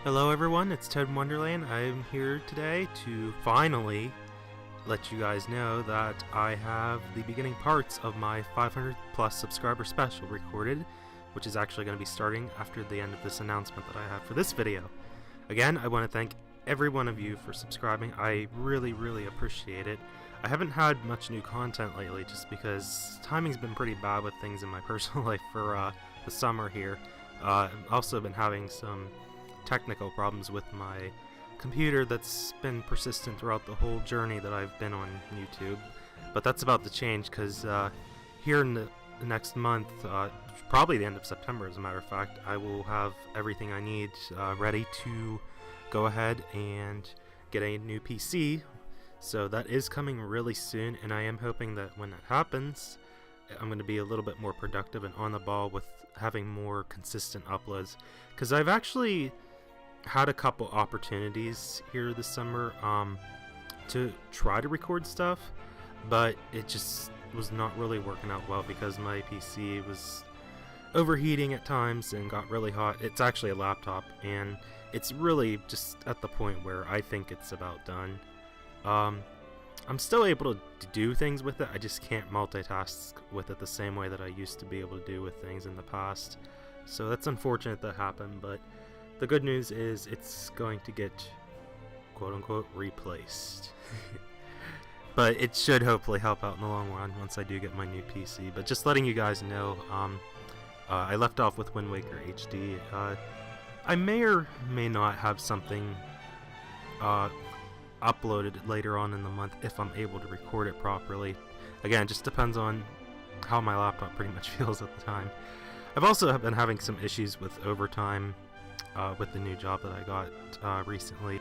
Hello everyone, it's ToadinWonderland. I'm here today to finally let you guys know that I have the beginning parts of my 500 plus subscriber special recorded, which is actually going to be starting after the end of this announcement that I have for this video. Again, I want to thank every one of you for subscribing. I really appreciate it. I haven't had much new content lately just because timing's been pretty bad with things in my personal life for the summer here. I've also been having some technical problems with my computer that's been persistent throughout the whole journey that I've been on YouTube, but that's about to change because here in the next month, probably the end of September as a matter of fact, I will have everything I need ready to go ahead and get a new PC. So that is coming really soon, and I am hoping that when that happens I'm going to be a little bit more productive and on the ball with having more consistent uploads, because I've actually had a couple opportunities here this summer to try to record stuff, but it just was not really working out well because my PC was overheating at times and got really hot. It's actually a laptop, and it's really just at the point where I think it's about done. I'm still able to do things with it, I just can't multitask with it the same way that I used to be able to do with things in the past. So that's unfortunate that happened, but the good news is it's going to get quote-unquote replaced. But it should hopefully help out in the long run once I do get my new PC. But just letting you guys know, I left off with Wind Waker HD. I may or may not have something uploaded later on in the month if I'm able to record it properly. Again, it just depends on how my laptop pretty much feels at the time. I've also been having some issues with overtime with the new job that I got recently.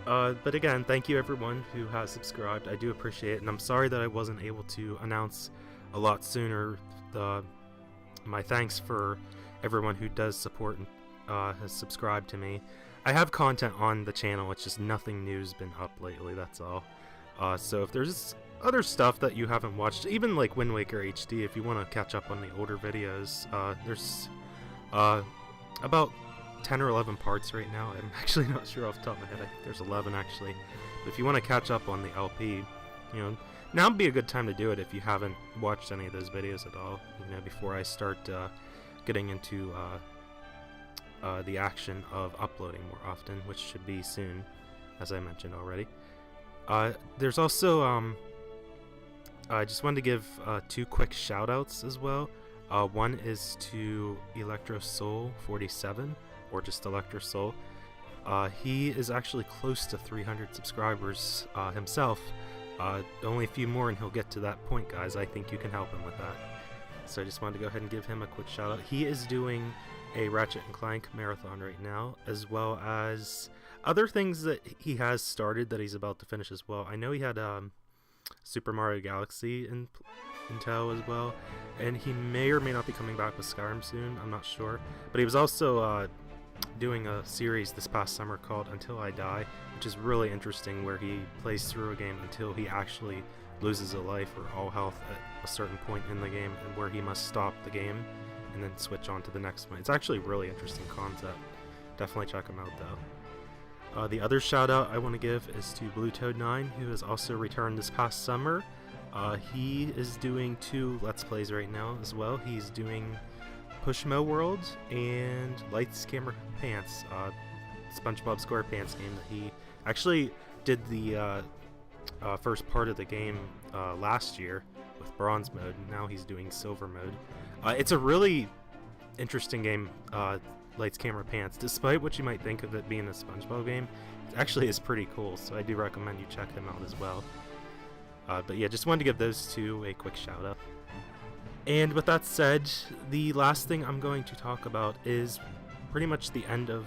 But again, thank you everyone who has subscribed. I do appreciate it, and I'm sorry that I wasn't able to announce a lot sooner my thanks for everyone who does support and has subscribed to me. I have content on the channel, it's just nothing new's been up lately, that's all. So if there's other stuff that you haven't watched, even like Wind Waker HD, if you want to catch up on the older videos, there's about 10 or 11 parts right now. I'm actually not sure off the top of my head. I think there's 11 actually. But if you want to catch up on the LP, you know, now would be a good time to do it if you haven't watched any of those videos at all. You know, before I start getting into the action of uploading more often, which should be soon, as I mentioned already. There's also I just wanted to give two quick shout outs as well. One is to ElectroSoul47, or just ElectroSoul. He is actually close to 300 subscribers himself. Only a few more and he'll get to that point, guys. I think you can help him with that. So I just wanted to go ahead and give him a quick shout out. He is doing a Ratchet & Clank marathon right now, as well as other things that he has started that he's about to finish as well. I know he had Super Mario Galaxy in tow as well, and he may or may not be coming back with Skyrim soon, I'm not sure. But he was also doing a series this past summer called Until I Die, which is really interesting, where he plays through a game until he actually loses a life or all health at a certain point in the game, and where he must stop the game and then switch on to the next one. It's actually a really interesting concept. Definitely check him out though. The other shout out I want to give is to BlueToad9, who has also returned this past summer. He is doing 2 Let's Plays right now as well. He's doing Pushmo World and Lights Camera Pants, SpongeBob SquarePants game that he actually did the first part of the game last year with Bronze mode, and now he's doing Silver mode. It's a really interesting game, Lights Camera Pants. Despite what you might think of it being a SpongeBob game, it actually is pretty cool, so I do recommend you check him out as well. But yeah, just wanted to give those two a quick shout out. And with that said, the last thing I'm going to talk about is pretty much the end of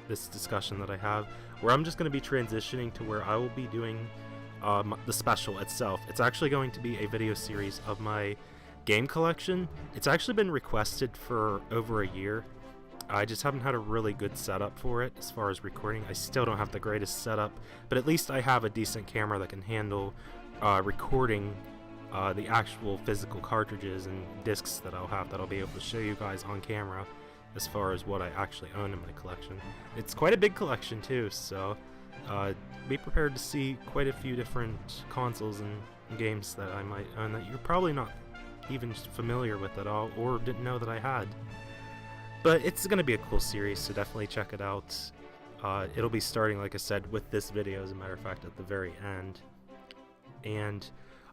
this discussion that I have, where I'm just going to be transitioning to where I will be doing the special itself. It's actually going to be a video series of my game collection. It's actually been requested for over a year. I just haven't had a really good setup for it as far as recording. I still don't have the greatest setup, but at least I have a decent camera that can handle recording the actual physical cartridges and discs that I'll have that I'll be able to show you guys on camera. as far as what I actually own in my collection. It's quite a big collection too, so be prepared to see quite a few different consoles and games that I might own that you're probably not even familiar with at all, or didn't know that I had. But it's going to be a cool series, so definitely check it out. It'll be starting, like I said, with this video, as a matter of fact, at the very end. And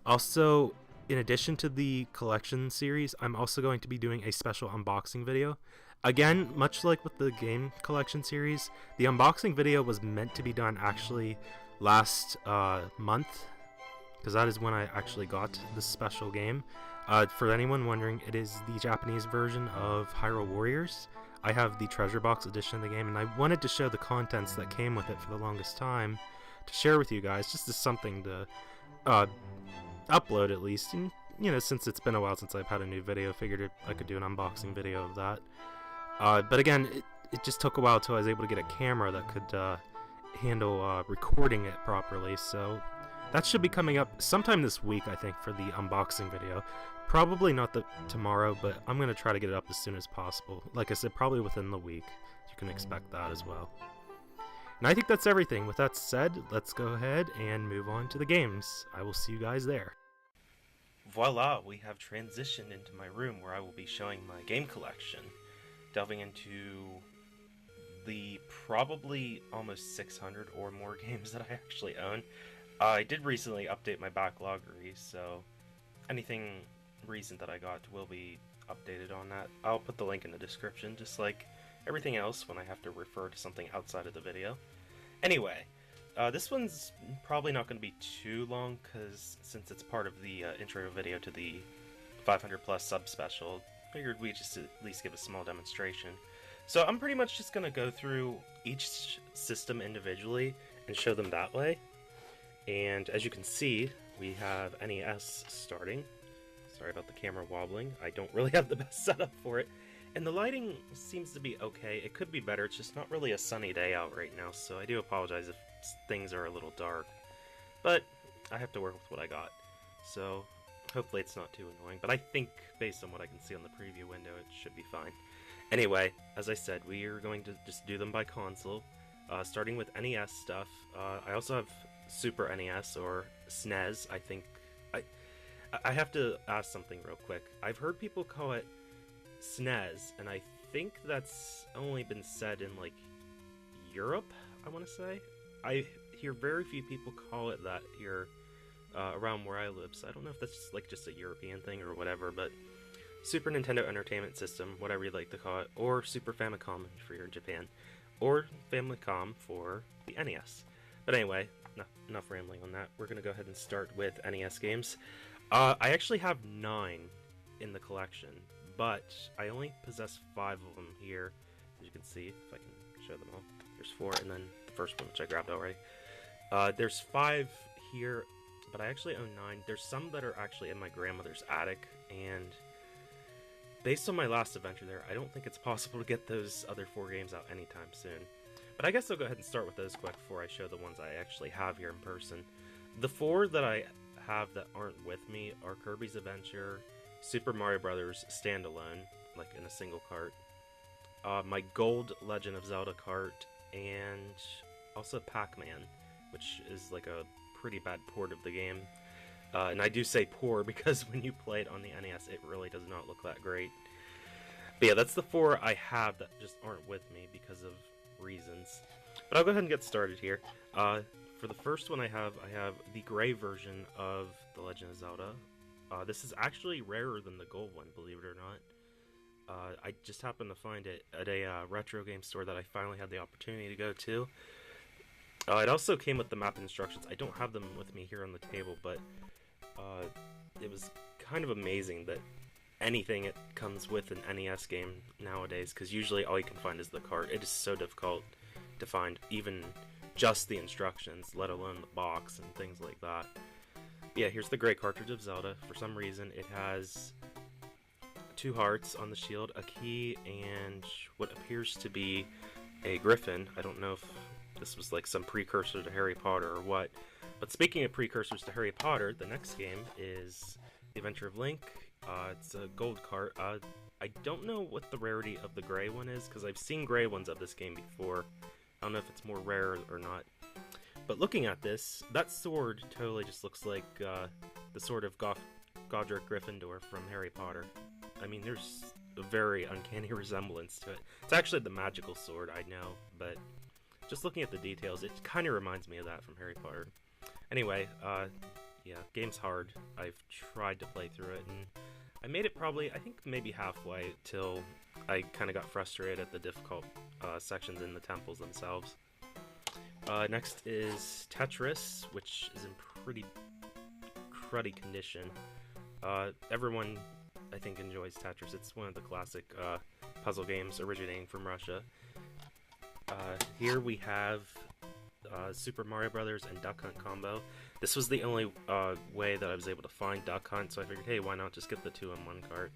also, in addition to the collection series, I'm also going to be doing a special unboxing video. Again, much like with the game collection series, the unboxing video was meant to be done actually last month, because that is when I actually got this special game. For anyone wondering, it is the Japanese version of Hyrule Warriors. I have the treasure box edition of the game, and I wanted to show the contents that came with it for the longest time to share with you guys, just as something to upload at least. And, you know, since it's been a while since I've had a new video, figured I could do an unboxing video of that. But again, it just took a while till I was able to get a camera that could handle recording it properly, so that should be coming up sometime this week, I think, for the unboxing video. Probably not tomorrow, but I'm going to try to get it up as soon as possible. Like I said, probably within the week. You can expect that as well. And I think that's everything. With that said, let's go ahead and move on to the games. I will see you guys there. Voila, we have transitioned into my room where I will be showing my game collection. Delving into the probably almost 600 or more games that I actually own. I did recently update my backloggery, so anything recent that I got will be updated on that. I'll put the link in the description, just like everything else when I have to refer to something outside of the video. Anyway, this one's probably not going to be too long, because since it's part of the intro video to the 500 plus sub special, figured we'd just at least give a small demonstration. So I'm pretty much just going to go through each system individually and show them that way. And as you can see, we have NES starting. Sorry about the camera wobbling. I don't really have the best setup for it. And the lighting seems to be okay. It could be better. It's just not really a sunny day out right now, so I do apologize if things are a little dark. But I have to work with what I got. So hopefully it's not too annoying. But I think, based on what I can see on the preview window, it should be fine. Anyway, as I said, we are going to just do them by console. Starting with NES stuff. I also have Super NES or SNES, I think. I have to ask something real quick. I've heard people call it SNES, and I think that's only been said in, like, Europe, I want to say. I hear very few people call it that here around where I live, so I don't know if that's just a European thing or whatever, but Super Nintendo Entertainment System, whatever you'd like to call it, or Super Famicom if you're in Japan, or Famicom for the NES. But anyway, enough rambling on that. We're going to go ahead and start with NES games. I actually have 9 in the collection, but I only possess 5 of them here, as you can see, if I can show them all. There's 4, and then the first one, which I grabbed already. There's 5 here, but I actually own 9. There's some that are actually in my grandmother's attic, and based on my last adventure there, I don't think it's possible to get those other 4 games out anytime soon. But I guess I'll go ahead and start with those quick before I show the ones I actually have here in person. The 4 that I have that aren't with me are Kirby's Adventure, Super Mario Bros. Standalone, like in a single cart, my gold Legend of Zelda cart, and also Pac-Man, which is like a pretty bad port of the game. And I do say poor because when you play it on the NES, it really does not look that great. But yeah, that's the 4 I have that just aren't with me because of reasons. But I'll go ahead and get started here. For the first one I have the gray version of The Legend of Zelda. This is actually rarer than the gold one, believe it or not. I just happened to find it at a retro game store that I finally had the opportunity to go to. It also came with the map instructions. I don't have them with me here on the table, but it was kind of amazing that anything it comes with an NES game nowadays, because usually all you can find is the cart. It is so difficult to find even just the instructions, let alone the box and things like that. Yeah, here's the gray cartridge of Zelda. For some reason, it has 2 hearts on the shield, a key, and what appears to be a griffin. I don't know if this was like some precursor to Harry Potter or what. But speaking of precursors to Harry Potter, the next game is The Adventure of Link. It's a gold cart. I don't know what the rarity of the gray one is, because I've seen gray ones of this game before. I don't know if it's more rare or not. But looking at this, that sword totally just looks like the sword of Godric Gryffindor from Harry Potter. I mean, there's a very uncanny resemblance to it. It's actually the magical sword, I know, but just looking at the details, it kind of reminds me of that from Harry Potter. Anyway, yeah, game's hard. I've tried to play through it, and I made it probably, I think, maybe halfway, till I kind of got frustrated at the difficult sections in the temples themselves. Next is Tetris, which is in pretty cruddy condition. Everyone, I think, enjoys Tetris. It's one of the classic puzzle games originating from Russia. Here we have Super Mario Brothers and Duck Hunt combo. This was the only way that I was able to find Duck Hunt, so I figured, hey, why not just get the 2-in-1 cart?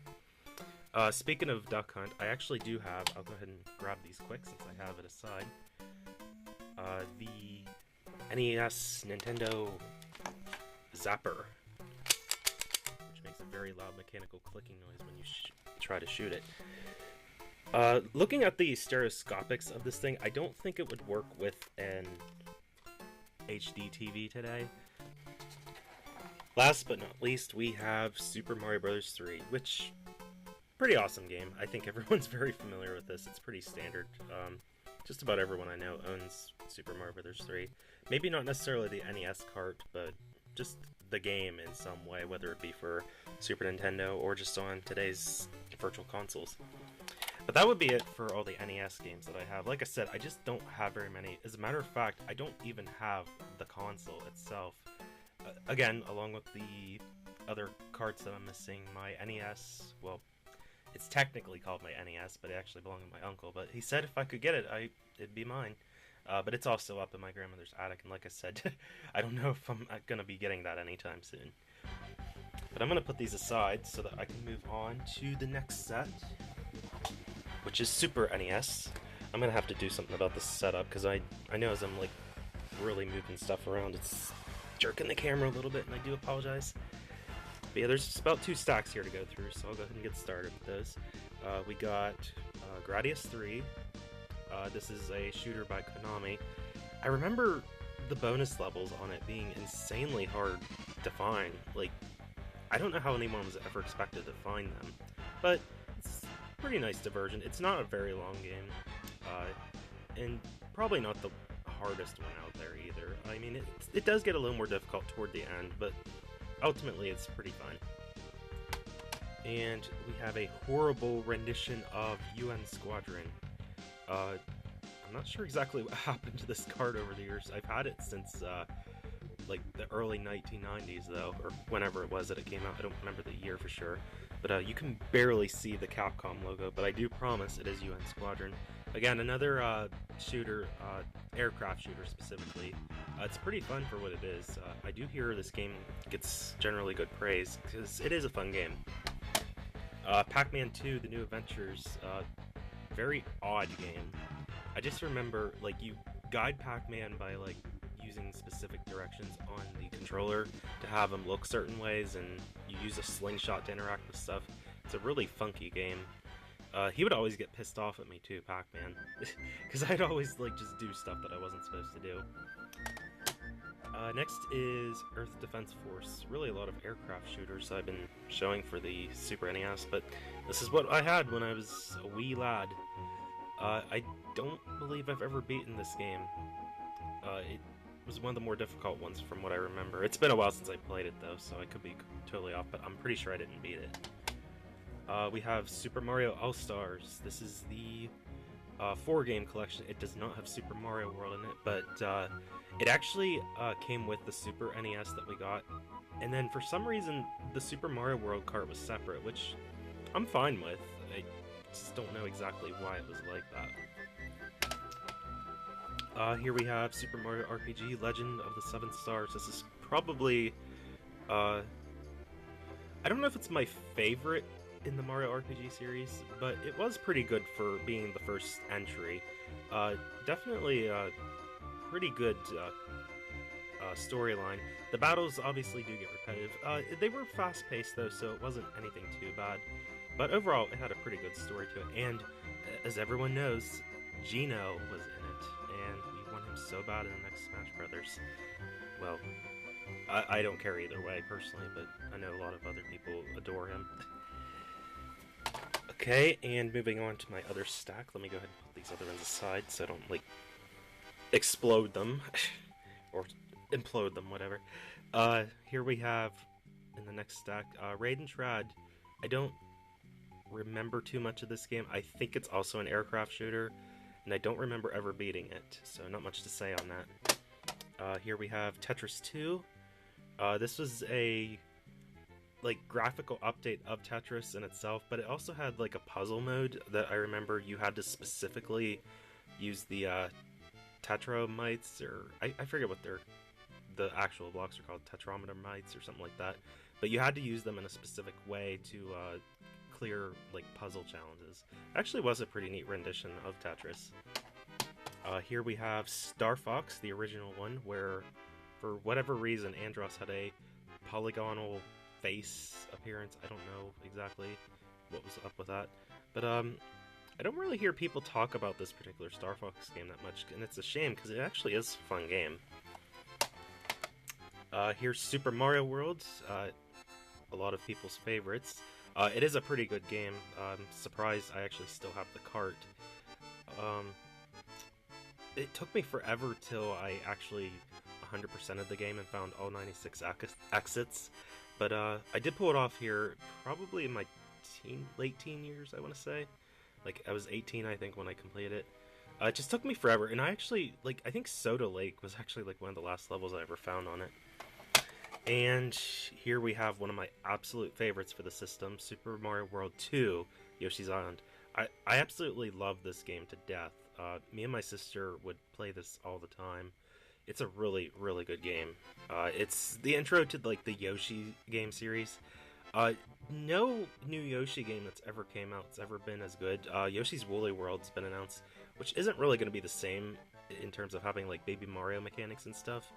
Speaking of Duck Hunt, I actually do have, I'll go ahead and grab these quick since I have it aside, the NES Nintendo Zapper, which makes a very loud mechanical clicking noise when you try to shoot it. Looking at the stereoscopics of this thing, I don't think it would work with an HD TV today. Last but not least, we have Super Mario Bros. 3, which, pretty awesome game. I think everyone's very familiar with this. It's pretty standard. Just about everyone I know owns Super Mario Bros. 3. Maybe not necessarily the NES cart, but just the game in some way, whether it be for Super Nintendo or just on today's virtual consoles. But that would be it for all the NES games that I have. Like I said, I just don't have very many. As a matter of fact, I don't even have the console itself. Again, along with the other carts that I'm missing, my NES, well, it's technically called my NES, but it actually belonged to my uncle. But he said if I could get it, it'd be mine. But it's also up in my grandmother's attic, and like I said, I don't know if I'm going to be getting that anytime soon. But I'm going to put these aside so that I can move on to the next set, which is Super NES. I'm going to have to do something about this setup, because I know as I'm like really moving stuff around, it's jerking the camera a little bit, and I do apologize. But yeah, there's just about 2 stacks here to go through, so I'll go ahead and get started with those. We got Gradius 3. This is a shooter by Konami. I remember the bonus levels on it being insanely hard to find. Like, I don't know how anyone was ever expected to find them, but it's pretty nice diversion. It's not a very long game, and probably not the hardest one out there either. I mean, it does get a little more difficult toward the end, but ultimately it's pretty fun. And we have a horrible rendition of UN Squadron. I'm not sure exactly what happened to this card over the years. I've had it since like the early 1990s though, or whenever it was that it came out. I don't remember the year for sure, but you can barely see the Capcom logo, but I do promise it is UN Squadron. Again, another shooter, aircraft shooter specifically. It's pretty fun for what it is. I do hear this game gets generally good praise, because it is a fun game. Pac-Man 2, The New Adventures, very odd game. I just remember, like, you guide Pac-Man by, like, using specific directions on the controller to have him look certain ways, and you use a slingshot to interact with stuff. It's a really funky game. He would always get pissed off at me too, Pac-Man, because I'd always like just do stuff that I wasn't supposed to do. Next is Earth Defense Force. Really a lot of aircraft shooters I've been showing for the Super NES, but this is what I had when I was a wee lad. I don't believe I've ever beaten this game. It was one of the more difficult ones from what I remember. It's been a while since I played it though, so I could be totally off, but I'm pretty sure I didn't beat it. We have Super Mario All-Stars. This is the 4-game collection. It does not have Super Mario World in it, but it actually came with the Super NES that we got. And then for some reason, the Super Mario World cart was separate, which I'm fine with. I just don't know exactly why it was like that. Here we have Super Mario RPG Legend of the 7 Stars. This is probably... I don't know if it's my favorite in the Mario RPG series, but it was pretty good for being the first entry. Definitely a pretty good storyline. The battles obviously do get repetitive. They were fast-paced though, so it wasn't anything too bad. But overall, it had a pretty good story to it, and as everyone knows, Gino was in it, and we want him so bad in the next Smash Brothers. Well, I don't care either way, personally, but I know a lot of other people adore him. Okay, and moving on to my other stack, let me go ahead and put these other ones aside so I don't, like, explode them, or implode them, whatever. Here we have, in the next stack, Raiden Trad. I don't remember too much of this game. I think it's also an aircraft shooter, and I don't remember ever beating it, so not much to say on that. Here we have Tetris 2. This was a graphical update of Tetris in itself, but it also had like a puzzle mode that I remember you had to specifically use the tetromites, or I forget what the actual blocks are called, tetrometer-mites or something like that, but you had to use them in a specific way to clear like puzzle challenges. It actually was a pretty neat rendition of Tetris. Here we have Star Fox, the original one, where for whatever reason Andros had a polygonal face appearance. I don't know exactly what was up with that, but I don't really hear people talk about this particular Star Fox game that much, and it's a shame because it actually is a fun game. Here's Super Mario World, a lot of people's favorites. It is a pretty good game. I'm surprised I actually still have the cart. It took me forever till I actually 100%ed the game and found all 96 exits, but I did pull it off here probably in my late teen years, I want to say. Like, I was 18, I think, when I completed it. It just took me forever, and I actually, I think Soda Lake was actually, one of the last levels I ever found on it. And here we have one of my absolute favorites for the system, Super Mario World 2, Yoshi's Island. I absolutely love this game to death. Me and my sister would play this all the time. It's a really, really good game. It's the intro to, the Yoshi game series. No new Yoshi game that's ever came out has ever been as good. Yoshi's Woolly World's been announced, which isn't really going to be the same in terms of having, Baby Mario mechanics and stuff,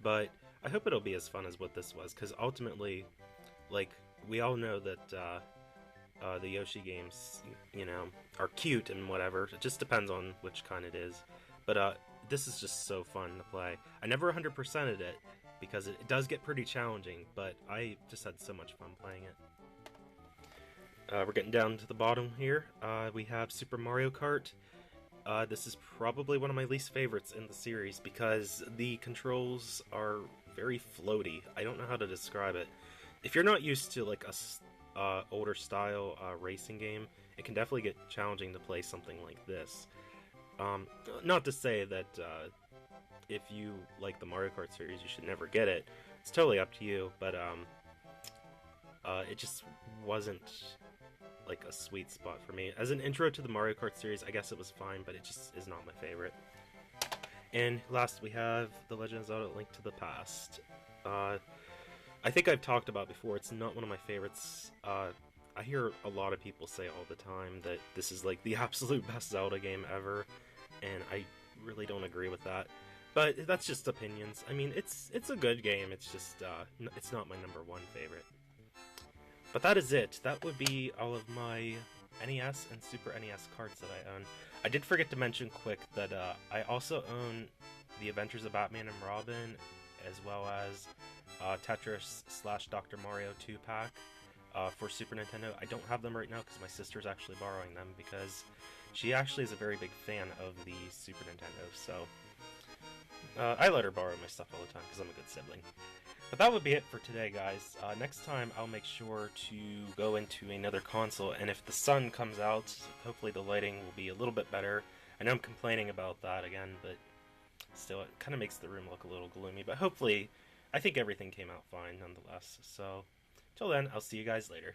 but I hope it'll be as fun as what this was, because ultimately, we all know that the Yoshi games, are cute and whatever. It just depends on which kind it is. But this is just so fun to play. I never 100%ed it, because it does get pretty challenging, but I just had so much fun playing it. We're getting down to the bottom here. We have Super Mario Kart. This is probably one of my least favorites in the series, because the controls are very floaty. I don't know how to describe it. If you're not used to a older style racing game, it can definitely get challenging to play something like this. Not to say that if you like the Mario Kart series, you should never get it. It's totally up to you, but it just wasn't a sweet spot for me. As an intro to the Mario Kart series, I guess it was fine, but it just is not my favorite. And last we have The Legend of Zelda: Link to the Past. I think I've talked about before, it's not one of my favorites. I hear a lot of people say all the time that this is the absolute best Zelda game ever, and I really don't agree with that. But that's just opinions. I mean, it's a good game, it's just, it's not my number one favorite. But that is it. That would be all of my NES and Super NES cards that I own. I did forget to mention quick that I also own The Adventures of Batman and Robin, as well as Tetris / Dr. Mario 2-pack for Super Nintendo. I don't have them right now because my sister's actually borrowing them, because she actually is a very big fan of the Super Nintendo, so I let her borrow my stuff all the time because I'm a good sibling. But that would be it for today, guys. Next time, I'll make sure to go into another console, and if the sun comes out, hopefully the lighting will be a little bit better. I know I'm complaining about that again, but still, it kind of makes the room look a little gloomy. But hopefully, I think everything came out fine nonetheless. So, till then, I'll see you guys later.